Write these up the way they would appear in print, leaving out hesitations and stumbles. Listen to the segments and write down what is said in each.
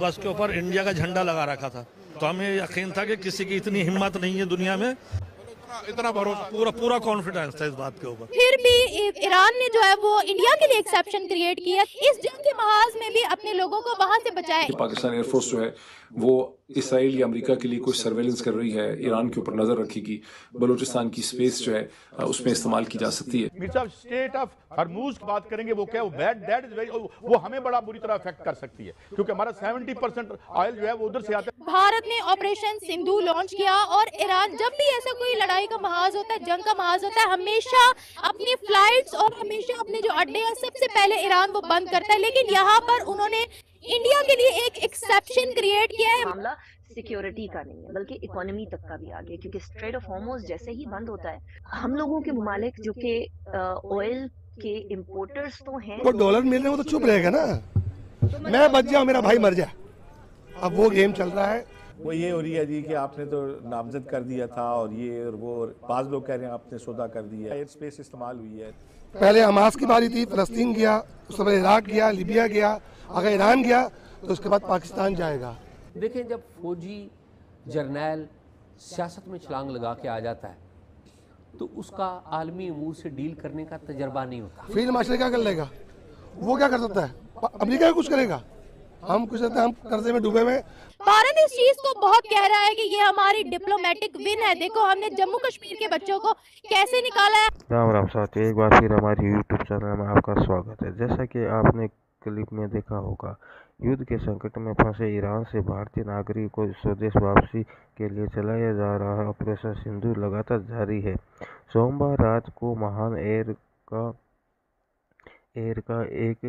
बस के ऊपर इंडिया का झंडा लगा रखा था। तो हमें यकीन था कि किसी की इतनी हिम्मत नहीं है दुनिया में, इतना भरोसा, पूरा कॉन्फिडेंस था इस बात के ऊपर। फिर भी ईरान ने जो है वो इंडिया के लिए एक्सेप्शन क्रिएट किया, इस जंग के महाज में भी अपने लोगों को वहां से बचाया। पाकिस्तान एयरफोर्स जो है वो इसराइल या अमेरिका के लिए कोई सर्वेलेंस कर रही है, ईरान के ऊपर नजर रखेगी, बलूचिस्तान की स्पेस जो है उसमें इस्तेमाल की जा सकती है। मीर साहब स्टेट ऑफ हरमूज की बात करेंगे, वो क्या, वो बैड, दैट इज वेरी, वो हमें बड़ा बुरी तरह अफेक्ट कर सकती है क्योंकि हमारा 70% ऑयल जो है वो उधर से आता है। भारत ने ऑपरेशन सिंधु लॉन्च किया और ईरान जब भी ऐसा कोई लड़ाई का महाज होता है, जंग का महाज होता है, हमेशा अपनी फ्लाइट्स और हमेशा अपने जो अड्डे हैं सबसे पहले ईरान वो बंद करता है। लेकिन यहाँ पर उन्होंने इंडिया के लिए एक एक्सेप्शन क्रिएट किया है। मामला सिक्योरिटी का नहीं है बल्कि इकोनॉमी तक का भी आ गया, क्योंकि स्ट्रेट ऑफ हॉर्मुज़ जैसे ही बंद होता है, हम लोगों के ममालिक जो कि ऑयल के इंपोर्टर्स तो हैं, वो डॉलर मिल रहे हो तो चुप रहेगा ना, मैं बच जाऊं मेरा भाई मर जाए। अब वो गेम चल रहा है। वो ये हो रही है जी कि आपने तो नामजद कर दिया था और ये और वो, बाज लोग कह रहे हैं आपने सौदा कर दिया, एयर स्पेस इस्तेमाल हुई है। पहले हमास की बारी थी, फलस्तीन गया, उसके बाद इराक गया, लीबिया गया, अगर ईरान गया तो उसके बाद पाकिस्तान जाएगा। देखें, जब फौजी जर्नैल सियासत में छलांग लगा के आ जाता है तो उसका आलमी अमूर से डील करने का तजर्बा नहीं होता। फील्ड मार्शल क्या कर लेगा, वो क्या कर सकता है, अमेरिका कुछ करेगा, हम कुछ करते हैं, हम कर्जे में डूबे हुए। भारत इस चीज को बहुत कह रहा है कि ये हमारी डिप्लोमेटिक विन है। देखो हमने जम्मू कश्मीर के बच्चों को कैसे निकाला है। राम राम साथियों, एक बार फिर हमारी यूट्यूब चैनल में आपका स्वागत है। जैसा कि आपने क्लिप में देखा होगा, युद्ध के संकट में फंसे ईरान से भारतीय नागरिक को स्वदेश वापसी के लिए चलाया जा रहा ऑपरेशन सिंधु लगातार जारी है। सोमवार रात को महान एयर का एक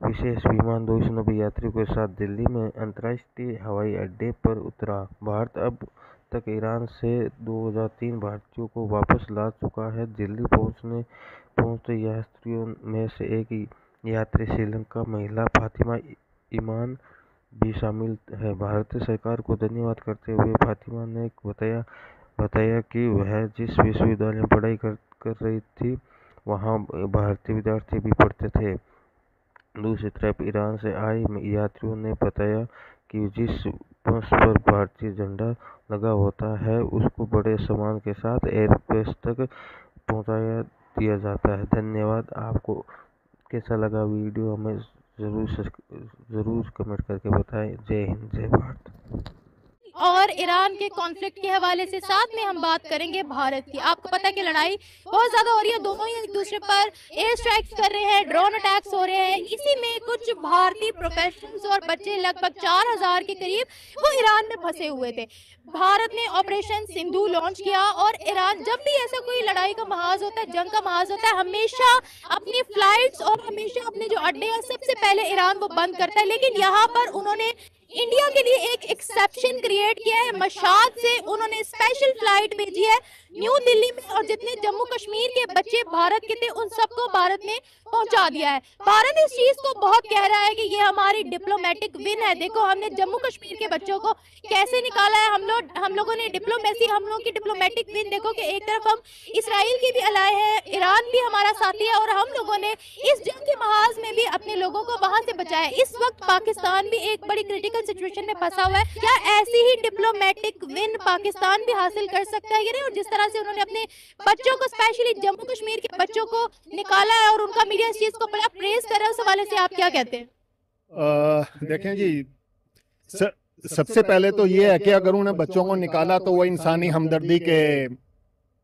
विशेष विमान 290 यात्रियों के साथ दिल्ली में अंतर्राष्ट्रीय हवाई अड्डे पर उतरा। भारत अब तक ईरान से 2003 भारतीयों को वापस ला चुका है। दिल्ली पहुंचते यात्रियों में से एक यात्री श्रीलंका महिला फातिमा ईमान भी शामिल है। भारतीय सरकार को धन्यवाद करते हुए फातिमा ने बताया कि वह जिस विश्वविद्यालय में पढ़ाई कर रही थी वहां भारतीय विद्यार्थी भी पढ़ते थे। दूसरी तरफ ईरान से आए यात्रियों ने बताया कि जिस बस पर भारतीय झंडा लगा होता है उसको बड़े सम्मान के साथ एयरबेस तक पहुंचाया दिया जाता है। धन्यवाद। आपको कैसा लगा वीडियो हमें ज़रूर कमेंट करके बताएं। जय हिंद, जय भारत। और ईरान के कॉन्फ्लिक्ट के हवाले से साथ में हम बात करेंगे भारत की। आपको पता है कि लड़ाई बहुत ज्यादा हो रही है, दोनों ही एक दूसरे पर एयर स्ट्राइक्स कर रहे हैं, ड्रोन अटैक्स हो रहे हैं। इसी में कुछ भारतीय प्रोफेशनल्स और बच्चे लगभग 4000 के करीब वो ईरान में फंसे हुए थे। भारत ने ऑपरेशन सिंधु लॉन्च किया और ईरान जब भी ऐसा कोई लड़ाई का महाज होता है, जंग का महाज होता है, हमेशा अपनी फ्लाइट्स और हमेशा अपने जो अड्डे हैं सबसे पहले ईरान वो बंद करता है। लेकिन यहाँ पर उन्होंने इंडिया के लिए एक एक्सेप्शन क्रिएट किया है। मशाद से उन्होंने स्पेशल फ्लाइट भेजी है न्यू दिल्ली में, और जितने जम्मू कश्मीर के बच्चे भारत के थे उन सबको भारत ने पहुंचा दिया है। भारत इस चीज को बहुत कह रहा है कि ये हमारी डिप्लोमेटिक विन है। देखो हमने जम्मू कश्मीर के बच्चों को कैसे निकाला है। हम लोगों ने डिप्लोमेसी, हम लोगों की डिप्लोमेटिक विन देखो कि एक तरफ हम इसराइल के भी अलाए हैं, ईरान भी हमारा साथी है, और हम लोगों ने इस जंग के महाज में भी अपने लोगों को वहां से बचाया। इस वक्त पाकिस्तान भी एक बड़ी क्रिटिकल सिचुएशन में फंसा हुआ है। क्या ऐसी ही डिप्लोमेटिक विन पाकिस्तान भी हासिल कर सकता है? और जिस तरह से उन्होंने अपने बच्चों को, स्पेशली जम्मू कश्मीर के बच्चों को निकाला है और उनका मीडिया इस चीज को बड़ा प्रेज कर रहा है, उस हवाले से आप क्या कहते हैं? देखें जी, सबसे पहले तो ये है कि अगर उन्हें बच्चों को निकाला तो वो इंसानी हमदर्दी के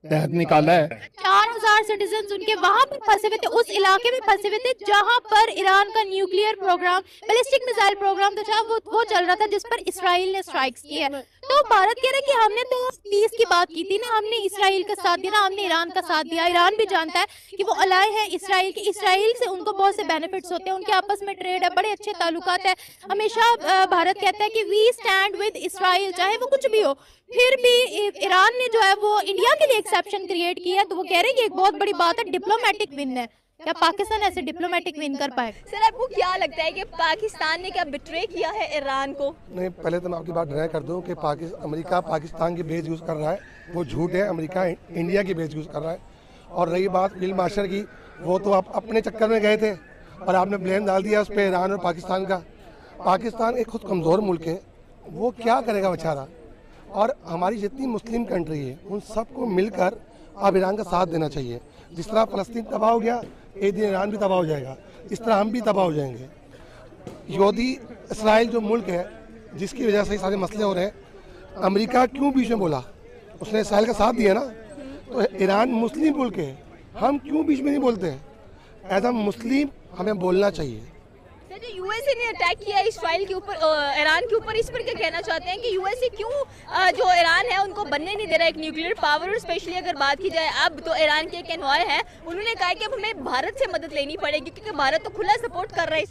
तहत निकाला है। 4000 सिटीजन उनके वहां पर फंसे हुए थे, उस इलाके में फंसे हुए थे जहां पर ईरान का nuclear program, ballistic missile program था वो चल रहा था, जिस पर इसराइल ने स्ट्राइक्स की है। तो भारत कह रहा है कि हमने तो पीस की बात की थी ना, हमने इसराइल का साथ दिया ना, हमने ईरान का साथ दिया। ईरान भी जानता है कि वो अलाय है इसराइल की, इसराइल से उनको बहुत से बेनिफिट्स होते हैं, उनके आपस में ट्रेड है, बड़े अच्छे ताल्लुकात है। हमेशा भारत कहता है कि वी स्टैंड विद इसराइल, चाहे वो कुछ भी हो। फिर भी ईरान ने जो है वो इंडिया के लिए एक्सेप्शन क्रिएट किया, तो वो कह रहे हैं कि एक बहुत बड़ी बात है, डिप्लोमेटिक विन है। क्या पाकिस्तान ऐसे डिप्लोमेटिक विन कर पाए? सर आपको क्या लगता है कि पाकिस्तान ने क्या बिट्रे किया है ईरान को? नहीं, पहले तो मैं आपकी बात ड्राई कर दूं कि अमेरिका पाकिस्तान की बेस यूज़ कर रहा है, वो झूठ है। अमेरिका इंडिया की बेस यूज़ कर रहा है। और रही बात फील्ड मार्शल की, वो तो आप अपने चक्कर में गए थे और आपने ब्लेम डाल दिया उस पर ईरान और पाकिस्तान का। पाकिस्तान एक खुद कमज़ोर मुल्क है, वो क्या करेगा बेचारा। और हमारी जितनी मुस्लिम कंट्री है उन सबको मिलकर अब ईरान का साथ देना चाहिए। जिस तरह फ़लस्तीन तबाह हो गया, एक दिन ईरान भी तबाह हो जाएगा, इस तरह हम भी तबाह हो जाएंगे। यहूदी इसराइल जो मुल्क है जिसकी वजह से सारे मसले हो रहे हैं, अमेरिका क्यों बीच में बोला? उसने इसराइल का साथ दिया ना। तो ईरान मुस्लिम मुल्क है, हम क्यों बीच में नहीं बोलते हैं? एज अ मुस्लिम हमें बोलना चाहिए। जो यूएसए ने अटैक किया इसराइल के ऊपर, ईरान के ऊपर, इस पर क्या कहना चाहते हैं कि यूएसए क्यों जो ईरान है उनको बनने नहीं दे रहा एक न्यूक्लियर पावर? और स्पेशली अगर बात की जाए अब तो ईरान के एक एनवॉय है, उन्होंने कहा कि अब हमें भारत से मदद लेनी पड़ेगी क्योंकि भारत तो खुला सपोर्ट कर रहा है।